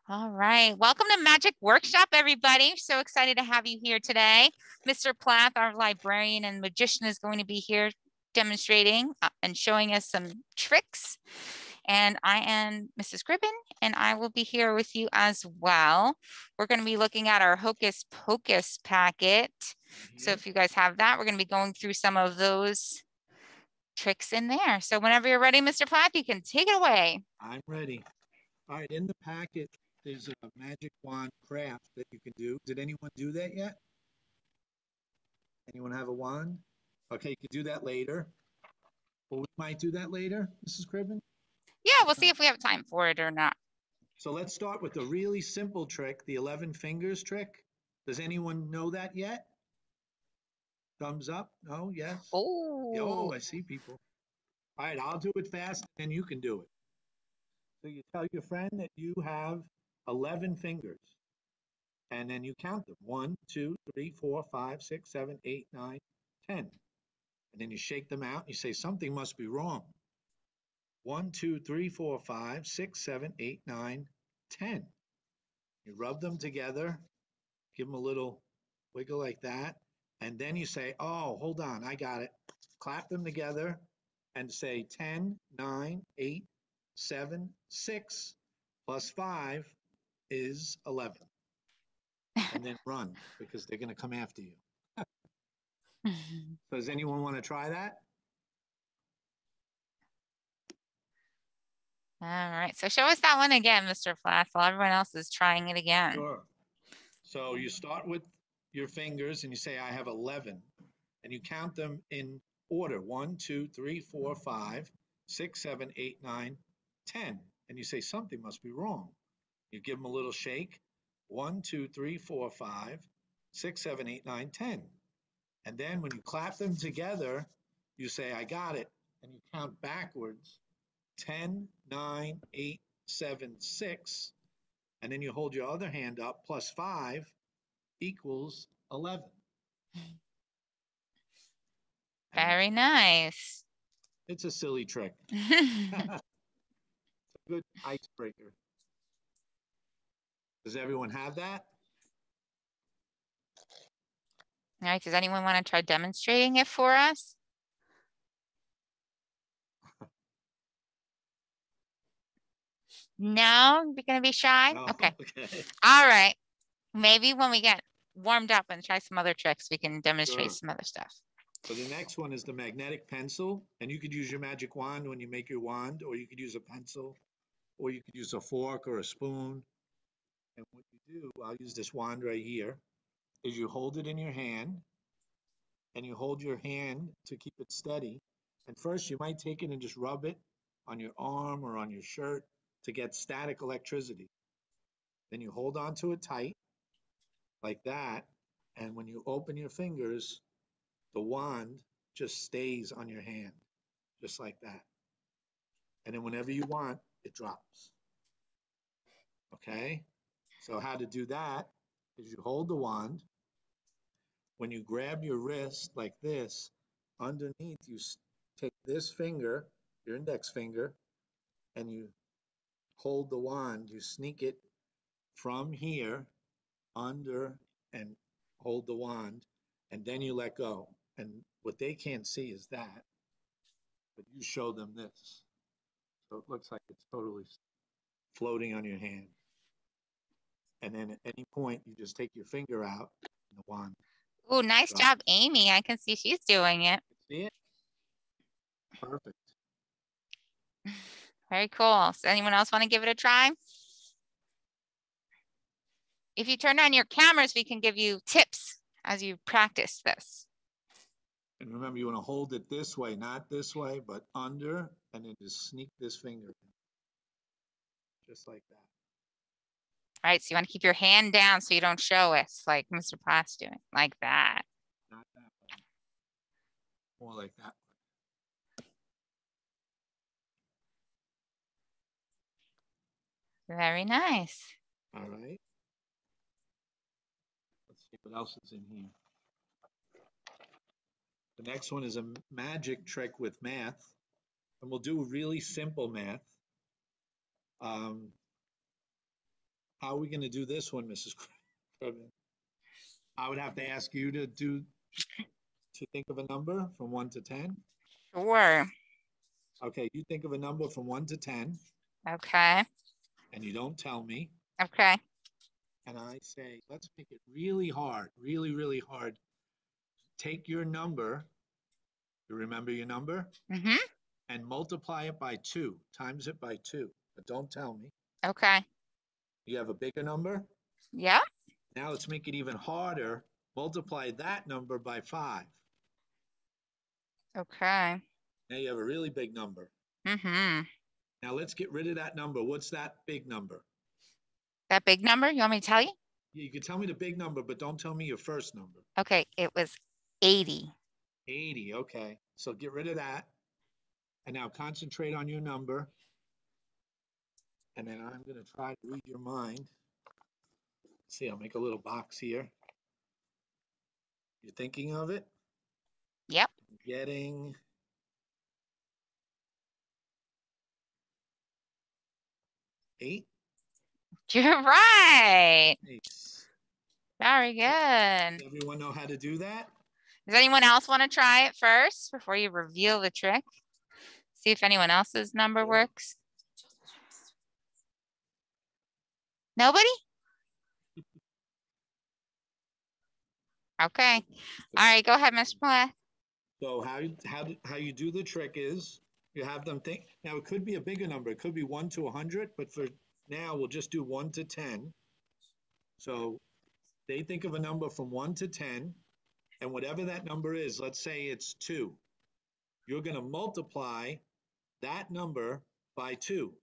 All right. Welcome to Magic Workshop, everybody. So excited to have you here today. Mr. Plath, our librarian and magician, is going to be here demonstrating and showing us some tricks. And I am Mrs. Gribben, and I will be here with you as well. We're going to be looking at our Hocus Pocus packet. So if you guys have that, we're going to be going through some of those tricks in there. So whenever you're ready, Mr. Plath, you can take it away. I'm ready. All right, in the packet, there's a magic wand craft that you can do. Did anyone do that yet? Anyone have a wand? Okay, you can do that later. Well, we might do that later, Mrs. Cribben. Yeah, we'll see if we have time for it or not. So let's start with the really simple trick, the 11 fingers trick. Does anyone know that yet? Thumbs up? No? Yes? Oh, I see people. All right, I'll do it fast and you can do it. So you tell your friend that you have 11 fingers. And then you count them. 1, 2, 3, 4, 5, 6, 7, 8, 9, 10. And then you shake them out and you say, something must be wrong. 1, 2, 3, 4, 5, 6, 7, 8, 9, 10. You rub them together, give them a little wiggle like that. And then you say, oh, hold on, I got it. Clap them together and say 10, 9, 8, 7, 6 plus 5 is 11. And then run because they're going to come after you. So does anyone want to try that? All right. So show us that one again, Mr. Plath, while everyone else is trying it again. Sure. So you start with your fingers and you say, I have 11. And you count them in order. 1, 2, 3, 4, 5, 6, 7, 8, 9, 10. And you say, something must be wrong. You give them a little shake. 1, 2, 3, 4, 5, 6, 7, 8, 9, 10. And then when you clap them together, you say, I got it. And you count backwards, 10, 9, 8, 7, 6. And then you hold your other hand up, plus 5 equals 11. Very nice. It's a silly trick. It's a good icebreaker. Does everyone have that? All right. Does anyone want to try demonstrating it for us? No, you're going to be shy? No? Okay. Okay. All right. Maybe when we get warmed up and try some other tricks, we can demonstrate some other stuff. So the next one is the magnetic pencil. And you could use your magic wand when you make your wand, or you could use a pencil, or you could use a fork or a spoon. And what you do, I'll use this wand right here, is you hold it in your hand, and you hold your hand to keep it steady. And first you might take it and just rub it on your arm or on your shirt to get static electricity. Then you hold on to it tight, like that. And when you open your fingers, the wand just stays on your hand, just like that. And then whenever you want, it drops. Okay? So how to do that is you hold the wand. When you grab your wrist like this, underneath you take this finger, your index finger, and you hold the wand. You sneak it from here under and hold the wand, and then you let go. And what they can't see is that, but you show them this. So it looks like it's totally floating on your hand. And then at any point, you just take your finger out and the wand. Oh, nice job, Amy. I can see she's doing it. See it? Perfect. Very cool. So anyone else want to give it a try? If you turn on your cameras, we can give you tips as you practice this. And remember, you want to hold it this way, not this way, but under, and then just sneak this finger in. Just like that. All right, so you want to keep your hand down so you don't show us like Mr. Plath's doing, like that. Not that way. More like that way. Very nice. All right. Let's see what else is in here. The next one is a magic trick with math. And we'll do really simple math. how are we going to do this one, Mrs. Krugman? I would have to ask you to think of a number from 1 to 10. Sure. Okay, you think of a number from 1 to 10. Okay. And you don't tell me. Okay. And I say, let's make it really hard, really, really hard. Take your number, you remember your number? Mm-hmm. And multiply it by 2, times it by 2. But don't tell me. Okay. You have a bigger number? Yeah. Now let's make it even harder. Multiply that number by 5. Okay. Now you have a really big number. Mm-hmm. Now let's get rid of that number. What's that big number? That big number? You want me to tell you? You can tell me the big number, but don't tell me your first number. Okay. It was 80. 80. Okay. So get rid of that. And now concentrate on your number. And then I'm going to try to read your mind. See, I'll make a little box here. You're thinking of it? Yep. Getting 8. You're right. Nice. Very good. Does everyone know how to do that? Does anyone else want to try it first before you reveal the trick? See if anyone else's number works. Nobody? Okay. All right, go ahead, Mr. Plath. So how you do the trick is you have them think. Now it could be a bigger number. It could be 1 to 100, but for now we'll just do 1 to 10. So they think of a number from 1 to 10, and whatever that number is, let's say it's 2. You're going to multiply that number by 2.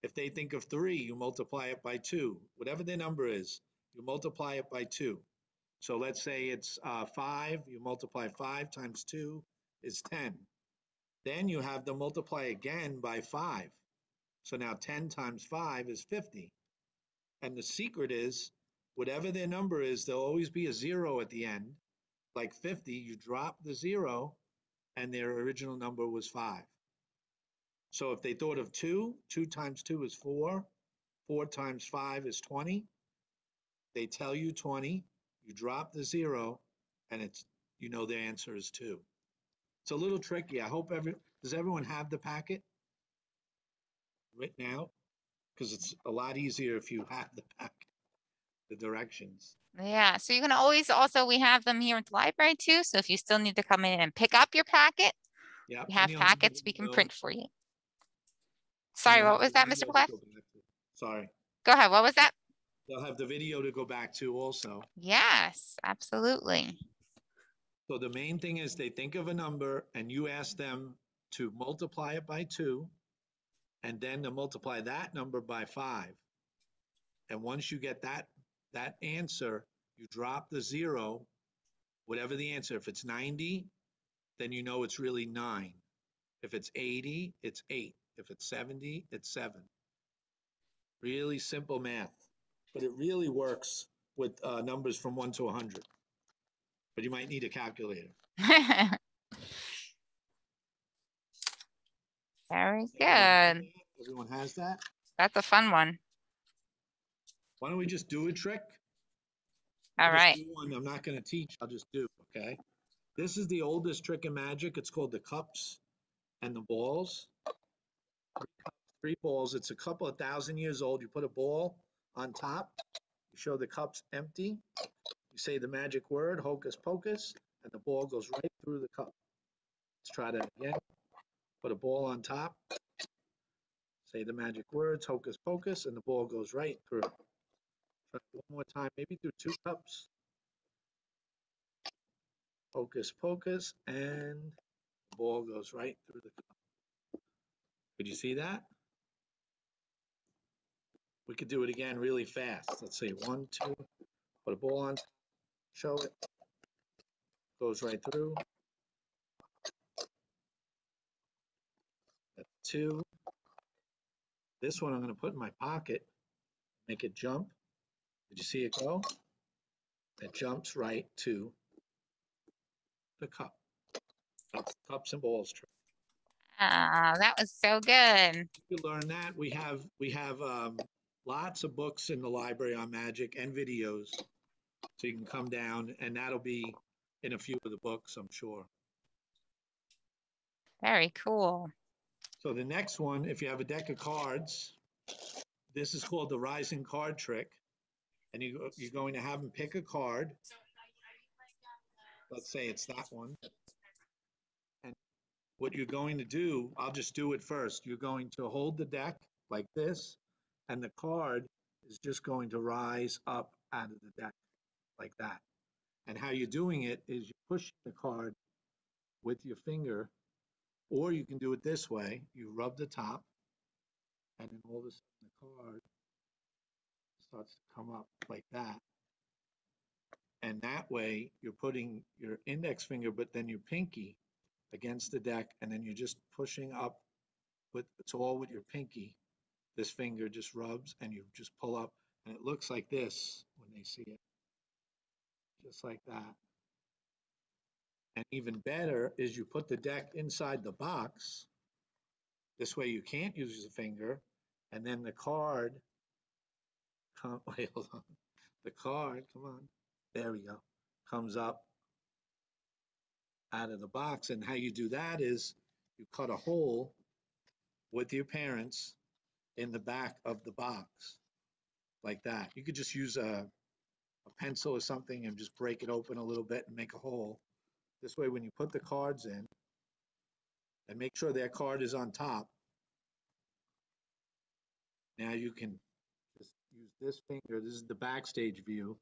If they think of 3, you multiply it by 2. Whatever their number is, you multiply it by 2. So let's say it's 5. You multiply 5 times 2 is 10. Then you have them multiply again by 5. So now 10 times 5 is 50. And the secret is, whatever their number is, there'll always be a 0 at the end. Like 50, you drop the 0, and their original number was 5. So if they thought of 2, 2 times 2 is 4. 4 times 5 is 20. They tell you 20. You drop the 0, and their answer is 2. It's a little tricky. I hope does everyone have the packet written out? Because it's a lot easier if you have the packet, the directions. Yeah, so you can always we have them here at the library too. So if you still need to come in and pick up your packet, yeah, we have packets we can print for you. Sorry, what was that, Mr. Plath? Sorry. Go ahead. What was that? They'll have the video to go back to also. Yes, absolutely. So the main thing is they think of a number and you ask them to multiply it by 2 and then to multiply that number by 5. And once you get that answer, you drop the 0, whatever the answer. If it's 90, then you know it's really 9. If it's 80, it's 8. If it's 70, it's 7. Really simple math, but it really works with numbers from 1 to 100. But you might need a calculator. Very good. Everyone has that? That's a fun one. Why don't we just do a trick? All right. One I'm not going to teach. I'll just do, okay? This is the oldest trick in magic. It's called the cups and the balls. 3 balls. It's a couple of 1,000 years old. You put a ball on top. You show the cups empty. You say the magic word, hocus pocus, and the ball goes right through the cup. Let's try that again. Put a ball on top. Say the magic words, hocus pocus, and the ball goes right through. Try one more time, maybe through 2 cups. Hocus pocus, and the ball goes right through the cup. Could you see that? We could do it again really fast. Let's see, 1, 2, put a ball on, show it, goes right through. That's 2. This one I'm going to put in my pocket, make it jump. Did you see it go? It jumps right to the cup. That's cups and balls trick. Ah, that was so good. You learn that. We have lots of books in the library on magic and videos. So you can come down, and that'll be in a few of the books, I'm sure. Very cool. So the next one, if you have a deck of cards, this is called the rising card trick. And you're going to have them pick a card. Let's say it's that one. And what you're going to do, I'll just do it first. You're going to hold the deck like this, and the card is just going to rise up out of the deck like that. And how you're doing it is you push the card with your finger, or you can do it this way. You rub the top, and then all of a sudden the card starts to come up like that. And that way you're putting your index finger, but then your pinky against the deck, and then you're just pushing up with, it's all with your pinky. This finger just rubs and you just pull up, and it looks like this when they see it, just like that. And even better is you put the deck inside the box. This way you can't use your finger, and then the card, wait, hold on. The card, come on, there we go, comes up out of the box. And how you do that is you cut a hole with your parents in the back of the box like that. You could just use a pencil or something and just break it open a little bit and make a hole. This way, when you put the cards in, and make sure their card is on top, now you can just use this finger. This is the backstage view,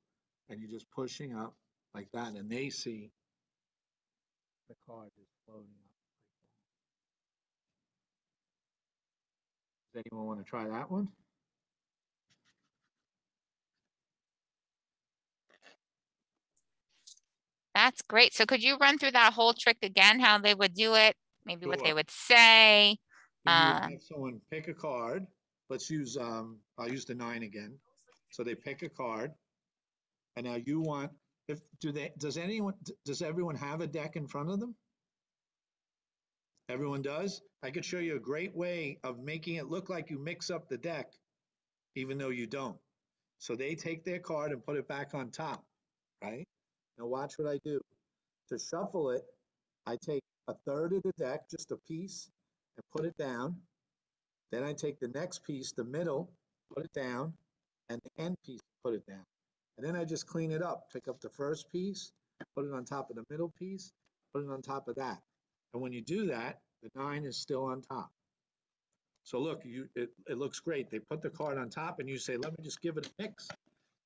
and you're just pushing up like that, and they see the card is floating up like that. Does anyone want to try that one? That's great. So could you run through that whole trick again, how they would do it, maybe what they Sure. would say? You would have someone pick a card. Let's use, I'll use the 9 again. So they pick a card, and now you want, does everyone have a deck in front of them? Everyone does? I could show you a great way of making it look like you mix up the deck, even though you don't. So they take their card and put it back on top, right? Now watch what I do. To shuffle it, I take a third of the deck, just a piece, and put it down. Then I take the next piece, the middle, put it down, and the end piece, put it down. And then I just clean it up, pick up the first piece, put it on top of the middle piece, put it on top of that. And when you do that, the 9 is still on top. So look, it looks great. They put the card on top, and you say, let me just give it a mix.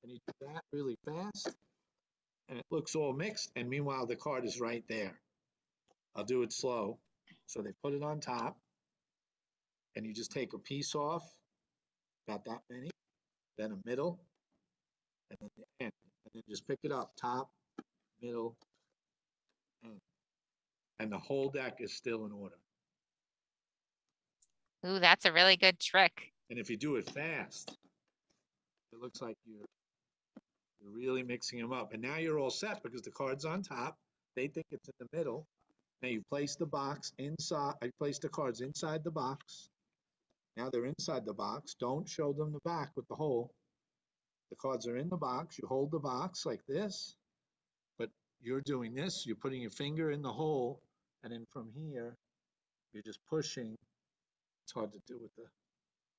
And you do that really fast, and it looks all mixed. And meanwhile, the card is right there. I'll do it slow. So they put it on top, and you just take a piece off, about that many, then a middle, and then the end. And then just pick it up, top, middle, end. And the whole deck is still in order. Ooh, that's a really good trick. And if you do it fast, it looks like you're really mixing them up. And now you're all set because the card's on top. They think it's in the middle. Now you place the box inside. I place the cards inside the box. Now they're inside the box. Don't show them the back with the hole. The cards are in the box. You hold the box like this, but you're doing this. You're putting your finger in the hole, and then from here, you're just pushing. It's hard to do with the,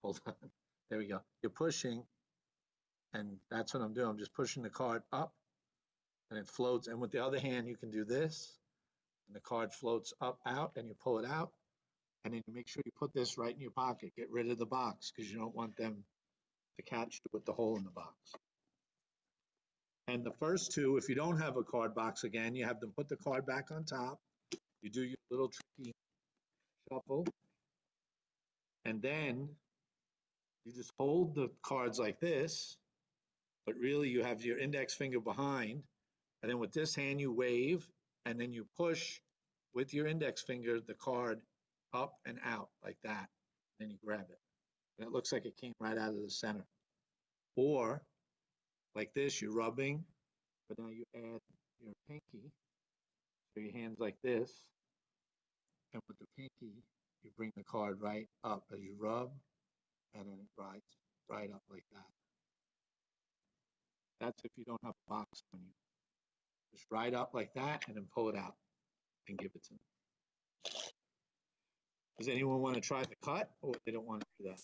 hold on. There we go. You're pushing, and that's what I'm doing. I'm just pushing the card up, and it floats. And with the other hand, you can do this, and the card floats up, out, and you pull it out. And then you make sure you put this right in your pocket. Get rid of the box because you don't want them to catch you with the hole in the box. And the first two, if you don't have a card box again, you have them put the card back on top. You do your little tricky shuffle. And then you just hold the cards like this, but really you have your index finger behind. And then with this hand, you wave, and then you push with your index finger the card up and out like that. Then you grab it. And it looks like it came right out of the center. Or like this, you're rubbing, but now you add your pinky. So your hands like this, and with the pinky, you bring the card right up as you rub, and then it rides right up like that. That's if you don't have a box on you. Just right up like that and then pull it out and give it to them. Does anyone want to try the cut, or they don't want to do that?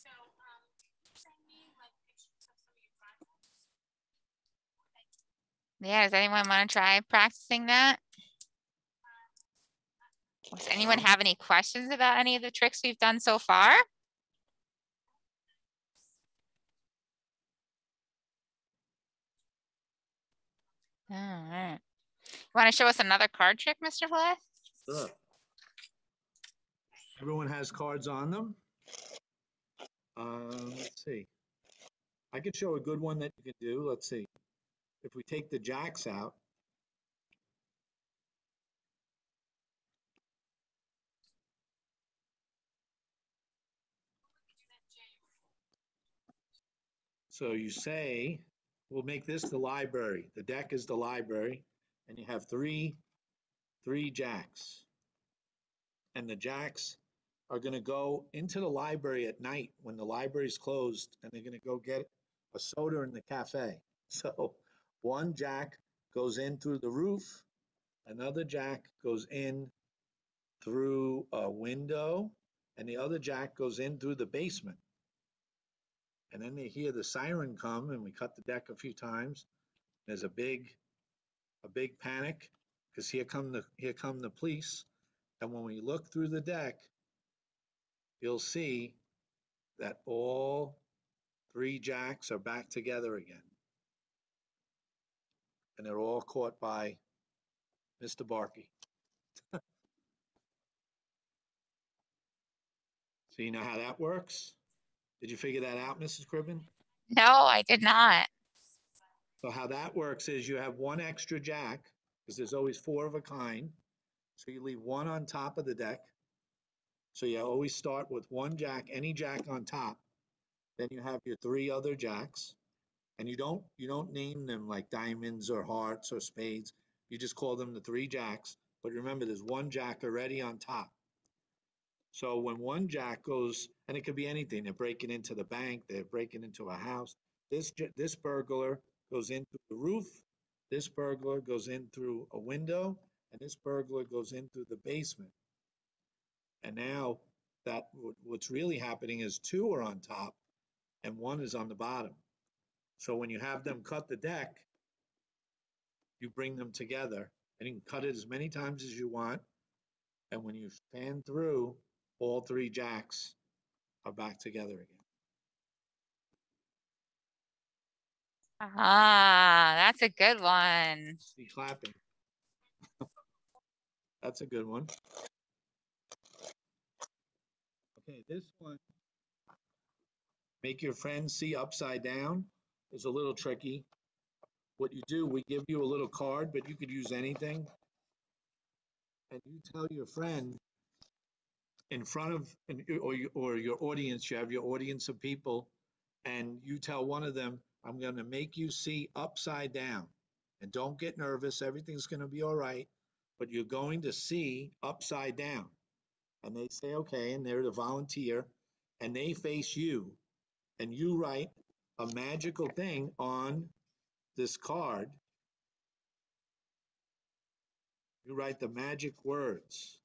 Yeah, does anyone want to try practicing that? Does anyone have any questions about any of the tricks we've done so far? All right. You want to show us another card trick, Mr. Plath? Sure. Everyone has cards on them. Let's see. I could show a good one that you can do. Let's see. If we take the jacks out, so you say, we'll make this the library. The deck is the library, and you have three jacks. And the jacks are going to go into the library at night when the library's closed, and they're going to go get a soda in the cafe. So one jack goes in through the roof, another jack goes in through a window, and the other jack goes in through the basement. And then they hear the siren come, and we cut the deck a few times. There's a big panic because here come the police. And when we look through the deck, you'll see that all three jacks are back together again. And they're all caught by Mr. Barkey. So you know how that works? Did you figure that out, Mrs. Cribben? No, I did not. So how that works is you have one extra jack, because there's always four of a kind. So you leave one on top of the deck. So you always start with one jack, any jack on top. Then you have your three other jacks. And you don't name them like diamonds or hearts or spades. You just call them the three jacks. But remember, there's one jack already on top. So when one jack goes, and it could be anything, they're breaking into the bank, they're breaking into a house. This burglar goes in through the roof. This burglar goes in through a window, and this burglar goes in through the basement. And now what's really happening is two are on top and one is on the bottom. So when you have them cut the deck, you bring them together, and you can cut it as many times as you want. And when you fan through, all three jacks are back together again. Ah, that's a good one. See clapping. That's a good one. Okay, this one, make your friends see upside down, is a little tricky. What you do, we give you a little card, but you could use anything. And you tell your friend in front of, or your audience, you have your audience of people, and you tell one of them, I'm going to make you see upside down. And don't get nervous. Everything's going to be all right. But you're going to see upside down. And they say, okay. And they're the volunteer. And they face you. And you write a magical thing on this card. You write the magic words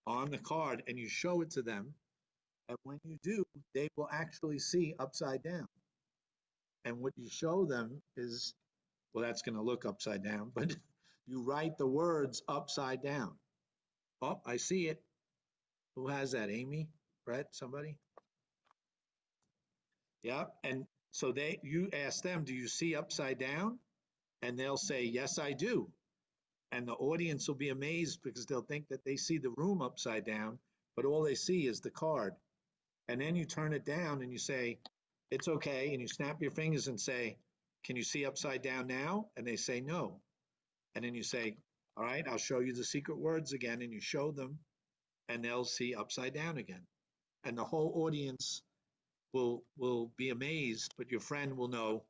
on the card and you show it to them. And when you do, they will actually see upside down. And what you show them is, well, that's going to look upside down, but you write the words upside down. Oh, I see it. Who has that? Amy? Brett? Somebody? Yeah. And so you ask them, do you see upside down? And they'll say, yes, I do. And the audience will be amazed because they'll think that they see the room upside down, but all they see is the card. And then you turn it down and you say, it's okay. And you snap your fingers and say, can you see upside down now? And they say, no. And then you say, all right, I'll show you the secret words again. And you show them and they'll see upside down again. And the whole audience will be amazed, but your friend will know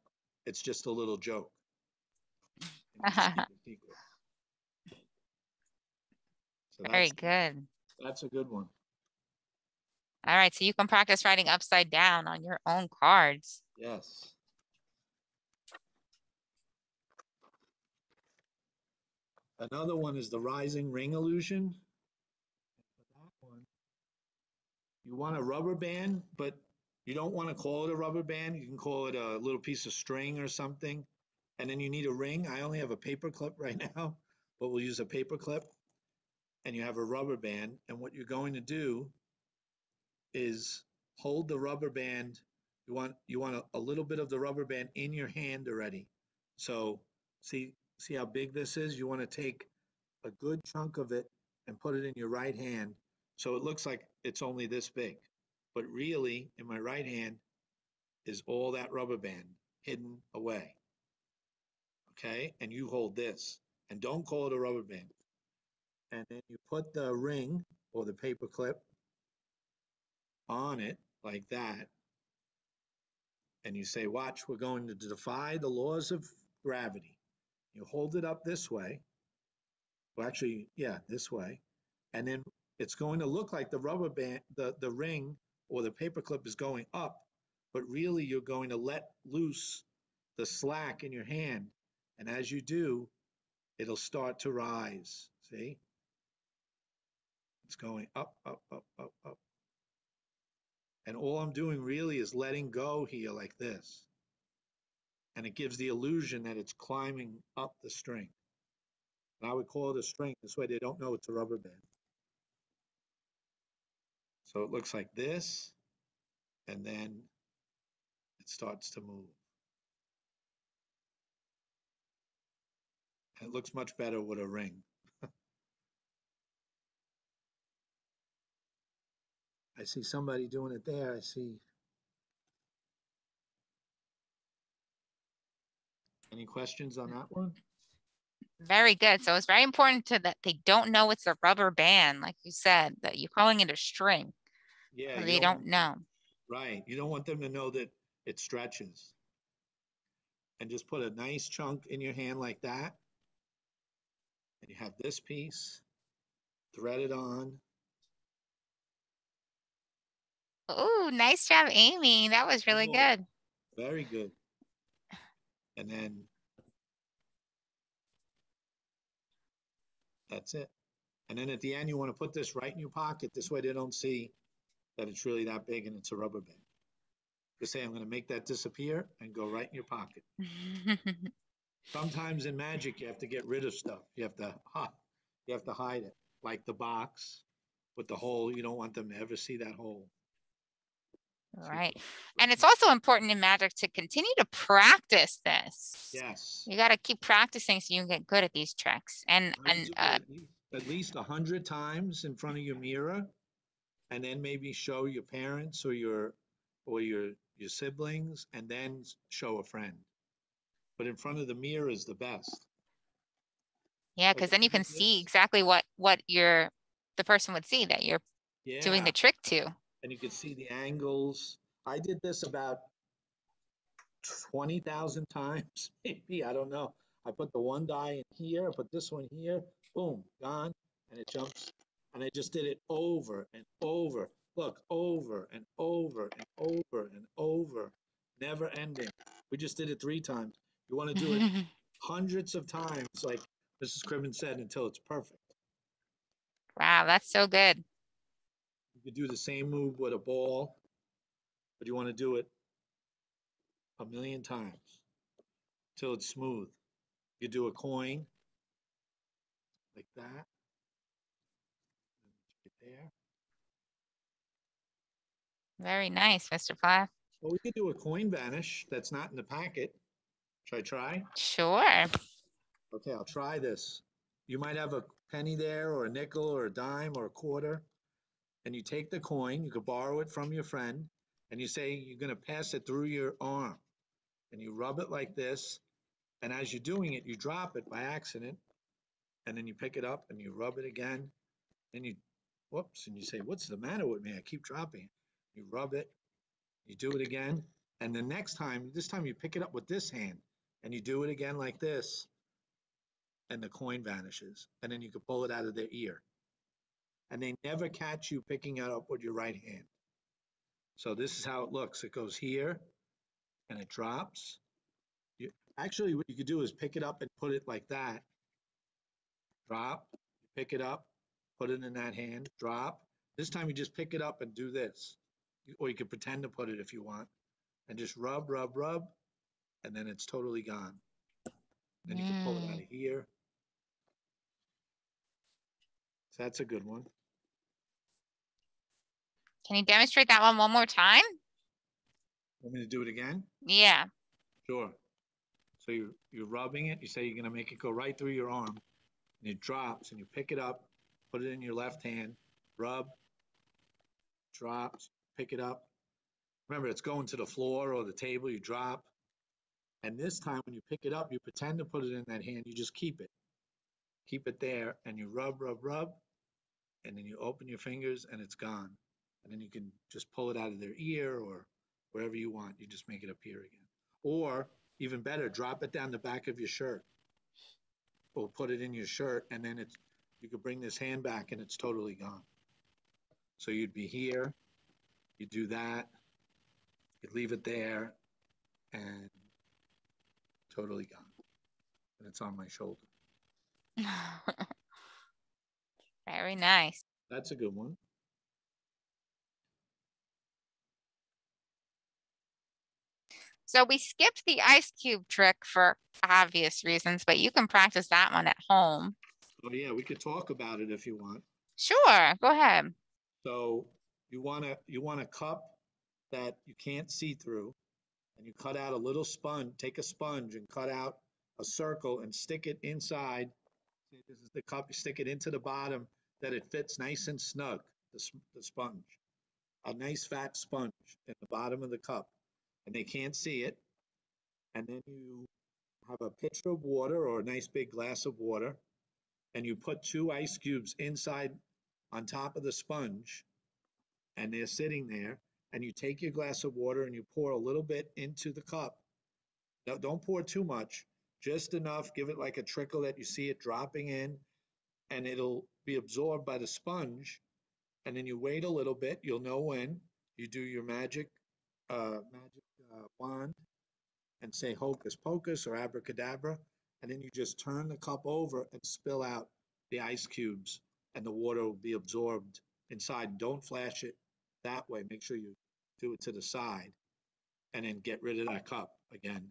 it's just a little joke. And you just keep it secret. So Very good. That's a good one. All right, so you can practice writing upside down on your own cards. Yes. Another one is the rising ring illusion. For that one, you want a rubber band, but you don't want to call it a rubber band. You can call it a little piece of string or something. And then you need a ring. I only have a paper clip right now, but we'll use a paper clip. And you have a rubber band. And what you're going to do is hold the rubber band. You want a little bit of the rubber band in your hand already. So see how big this is? You want to take a good chunk of it and put it in your right hand. So it looks like it's only this big. But really, in my right hand is all that rubber band hidden away. Okay? And you hold this. And don't call it a rubber band. And then you put the ring or the paper clip on it like that. And you say, watch, we're going to defy the laws of gravity. You hold it up this way. Well, actually, yeah, this way. And then it's going to look like the rubber band, the ring or the paper clip is going up, but really you're going to let loose the slack in your hand. And as you do, it'll start to rise. See? It's going up, up, up, up, up. And all I'm doing really is letting go here like this. And it gives the illusion that it's climbing up the string. And I would call it a string. This way they don't know it's a rubber band. So it looks like this, and then it starts to move. And it looks much better with a ring. I see somebody doing it there. I see. Any questions on that one? Very good. So it's very important that they don't know it's a rubber band, like you said, that you're calling it a string. Yeah, They don't know. Right. You don't want them to know that it stretches. And just put a nice chunk in your hand like that. And you have this piece, thread it on. Oh, nice job, Amy. That was really good. Very good. And then that's it. And then at the end, you want to put this right in your pocket. This way they don't see that it's really that big and it's a rubber band. Just say, I'm going to make that disappear and go right in your pocket. Sometimes in magic, you have to get rid of stuff. You have to hide it, like the box with the hole. You don't want them to ever see that hole. Right. And it's also important in magic to continue to practice this. Yes. You got to keep practicing so you can get good at these tricks. And at least 100 times in front of your mirror, and then maybe show your parents or your siblings, and then show a friend. But in front of the mirror is the best. Yeah, because then you can see exactly what the person would see that you're doing the trick to. And you can see the angles. I did this about 20,000 times, maybe, I don't know. I put the one die in here, I put this one here, boom, gone, and it jumps. And I just did it over and over. Look, over and over and over and over, never ending. We just did it 3 times. You want to do it hundreds of times, like Mrs. Cribben said, until it's perfect. Wow, that's so good. You could do the same move with a ball, but you want to do it 1,000,000 times till it's smooth. You do a coin like that, right there. Very nice, Mr. Plath. Well, we could do a coin vanish that's not in the packet. Should I try? Sure. Okay, I'll try this. You might have a penny there, or a nickel, or a dime, or a quarter, and you take the coin. You could borrow it from your friend, and you say you're going to pass it through your arm, and you rub it like this. And as you're doing it, you drop it by accident, and then you pick it up and you rub it again. Then you, whoops, and you say, what's the matter with me? I keep dropping it. You rub it, you do it again, and the next time, this time you pick it up with this hand, and you do it again like this, and the coin vanishes, and then you can pull it out of their ear. And they never catch you picking it up with your right hand. So this is how it looks. It goes here and it drops. Actually, what you could do is pick it up and put it like that. Drop, pick it up, put it in that hand, drop. This time you just pick it up and do this. Or you could pretend to put it if you want. And just rub, rub, rub, and then it's totally gone. Then you can pull it out of here. So that's a good one. Can you demonstrate that one more time? Want me to do it again? Yeah. Sure. So you're rubbing it. You say you're going to make it go right through your arm. And it drops, and you pick it up, put it in your left hand, rub, drops, pick it up. Remember, it's going to the floor or the table. You drop. And this time when you pick it up, you pretend to put it in that hand. You just keep it. Keep it there, and you rub, rub, rub. And then you open your fingers, and it's gone. And then you can just pull it out of their ear or wherever you want. You just make it appear again. Or even better, drop it down the back of your shirt. Or put it in your shirt, and then you could bring this hand back, and it's totally gone. So you'd be here, you do that, you leave it there, and totally gone. And it's on my shoulder. Very nice. That's a good one. So we skipped the ice cube trick for obvious reasons, but you can practice that one at home. Oh yeah, we could talk about it if you want. Sure, go ahead. So you want a cup that you can't see through, and you cut out a little sponge. Take a sponge and cut out a circle and stick it inside. This is the cup. You stick it into the bottom that it fits nice and snug. The sponge, a nice fat sponge in the bottom of the cup, and they can't see it. And then you have a pitcher of water or a nice big glass of water, and you put 2 ice cubes inside on top of the sponge, and they're sitting there. And you take your glass of water and you pour a little bit into the cup. No, don't pour too much, just enough. Give it like a trickle that you see it dropping in, and it'll be absorbed by the sponge. And then you wait a little bit. You'll know when you do your magic wand and say hocus pocus or abracadabra, and then you just turn the cup over and spill out the ice cubes, and the water will be absorbed inside. Don't flash it that way. Make sure you do it to the side, and then get rid of that cup again,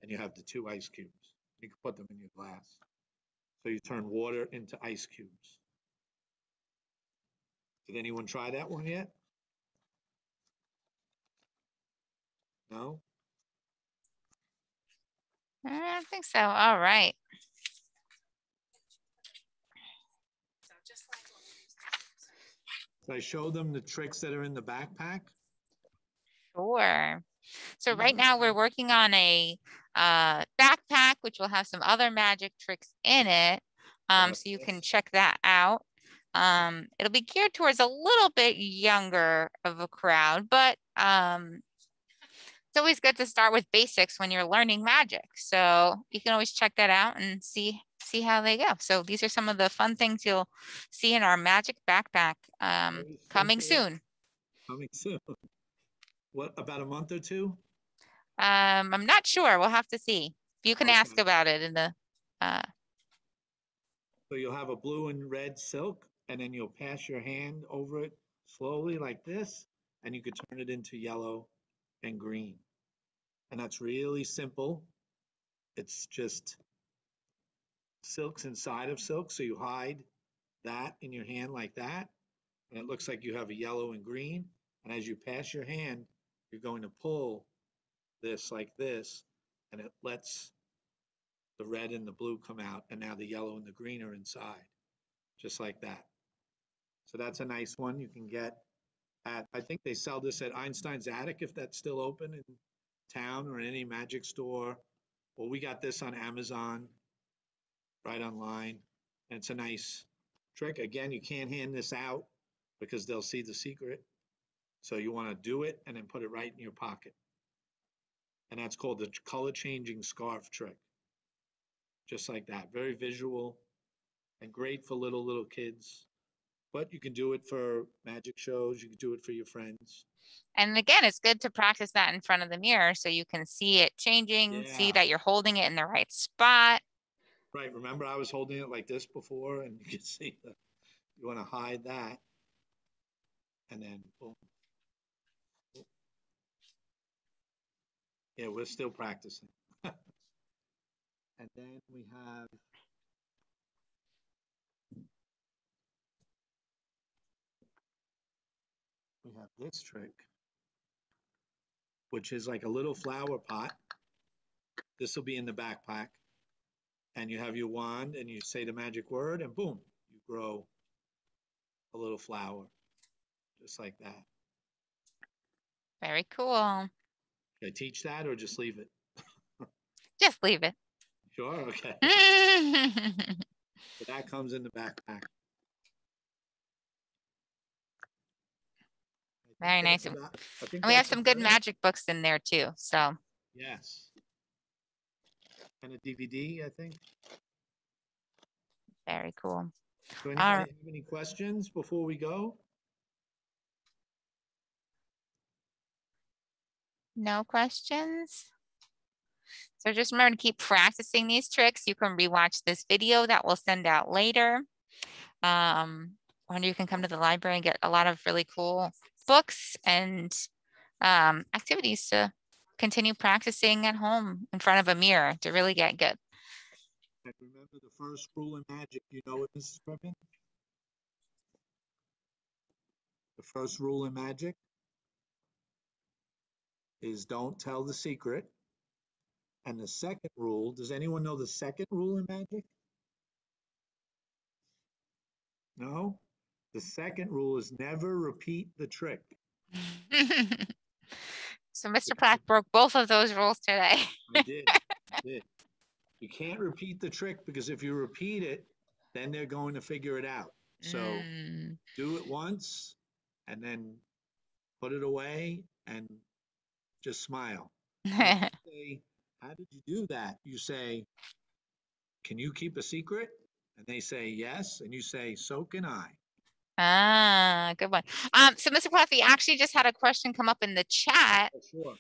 and you have the 2 ice cubes. You can put them in your glass. So you turn water into ice cubes. Did anyone try that one yet? No? I don't think so. All right. So I show them the tricks that are in the backpack. Sure. So right now we're working on a backpack, which will have some other magic tricks in it. So you can check that out. It'll be geared towards a little bit younger of a crowd, but it's always good to start with basics when you're learning magic. So you can always check that out and see how they go. So these are some of the fun things you'll see in our magic backpack coming soon. Coming soon. What, about a month or 2? I'm not sure. We'll have to see. You can ask about it in the So you'll have a blue and red silk, and then you'll pass your hand over it slowly like this, and you could turn it into yellow and green. And that's really simple. It's just silks inside of silk, so you hide that in your hand like that, and it looks like you have a yellow and green. And as you pass your hand, you're going to pull this like this, and it lets the red and the blue come out, and now the yellow and the green are inside, just like that. So that's a nice one you can get at, I think they sell this at Einstein's Attic, if that's still open in town, or in any magic store. Well, we got this on Amazon, right online, and it's a nice trick. Again, you can't hand this out because they'll see the secret. So you want to do it and then put it right in your pocket. And that's called the color changing scarf trick. Just like that. Very visual and great for little kids. But you can do it for magic shows. You can do it for your friends. And again, it's good to practice that in front of the mirror so you can see it changing, see Yeah. that you're holding it in the right spot. Right. Remember, I was holding it like this before, and you can see that you want to hide that. And then, boom. Yeah, we're still practicing. And then we have this trick, which is like a little flower pot. This will be in the backpack. And you have your wand and you say the magic word and boom, you grow a little flower just like that. Very cool. Should I teach that or just leave it? Just leave it. Sure, okay. So that comes in the backpack. Very nice. And we have some good magic books in there too. So yes. And a DVD, I think. Very cool. So anybody have any questions before we go? No questions? So just remember to keep practicing these tricks. You can rewatch this video that we'll send out later. Or you can come to the library and get a lot of really cool books and activities to continue practicing at home in front of a mirror to really get good. And remember the first rule in magic, you know it, Mrs. Griffin? The first rule in magic is don't tell the secret. And the second rule, does anyone know the second rule in magic? No? The second rule is never repeat the trick. So Mr. Plath broke both of those rules today. I did. You can't repeat the trick because if you repeat it, then they're going to figure it out. So do it once and then put it away and just smile. Say, how did you do that? You say, can you keep a secret? And they say yes. And you say, so can I. Good one. So Mr. Plath, we actually just had a question come up in the chat. Oh, sure.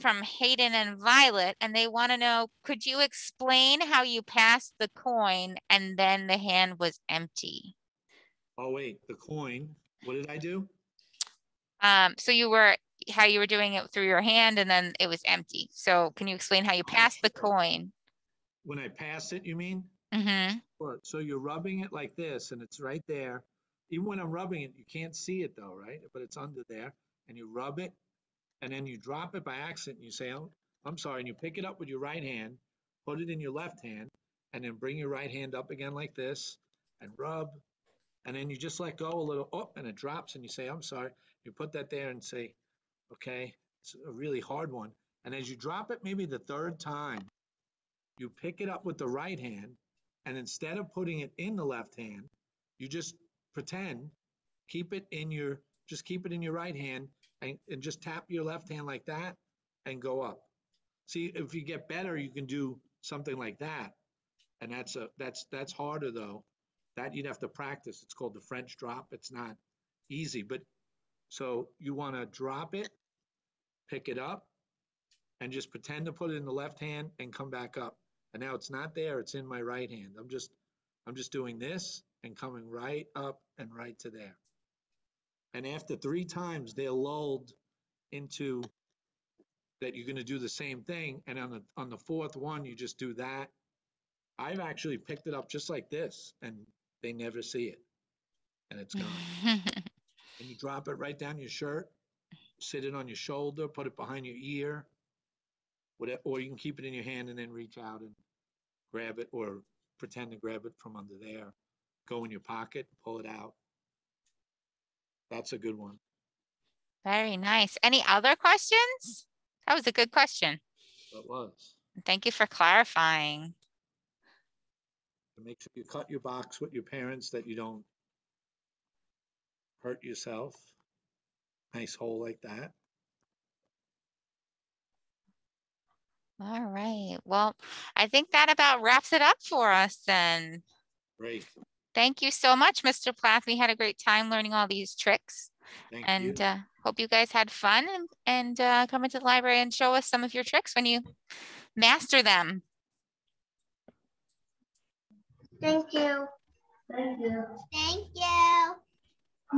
From Hayden and Violet, and they want to know, could you explain how you passed the coin and then the hand was empty? Oh, wait, the coin. What did I do? So how you were doing it through your hand and then it was empty. So can you explain how you passed the coin? When I pass it, you mean? Mm-hmm. Sure. So you're rubbing it like this and it's right there. Even when I'm rubbing it, you can't see it though, right? But it's under there and you rub it and then you drop it by accident and you say, oh, I'm sorry. And you pick it up with your right hand, put it in your left hand, and then bring your right hand up again like this and rub. And then you just let go a little, oh, and it drops and you say, I'm sorry. You put that there and say, okay, it's a really hard one. And as you drop it, maybe the third time, you pick it up with the right hand, and instead of putting it in the left hand, you just pretend, just keep it in your right hand and just tap your left hand like that and go up. See, if you get better, you can do something like that. And that's harder though. That you'd have to practice. It's called the French drop. It's not easy, but so you want to drop it, pick it up, and just pretend to put it in the left hand and come back up. And now it's not there, it's in my right hand. I'm just doing this and coming right up and right to there. And after 3 times, they're lulled into that you're going to do the same thing. And on the fourth one, you just do that. I've actually picked it up just like this, and they never see it, and it's gone. And you drop it right down your shirt, sit it on your shoulder, put it behind your ear, or you can keep it in your hand and then reach out and grab it or pretend to grab it from under there. Go in your pocket, pull it out. That's a good one. Very nice. Any other questions? That was a good question. It was. Thank you for clarifying. Make sure you cut your box with your parents that you don't hurt yourself. Nice hole like that. All right. Well, I think that about wraps it up for us then. Great. Thank you so much, Mr. Plath. We had a great time learning all these tricks. Thank and you. Hope you guys had fun and come into the library and show us some of your tricks when you master them. Thank you. Thank you. Thank you.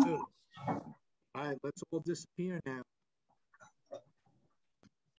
Good. All right, let's all disappear now.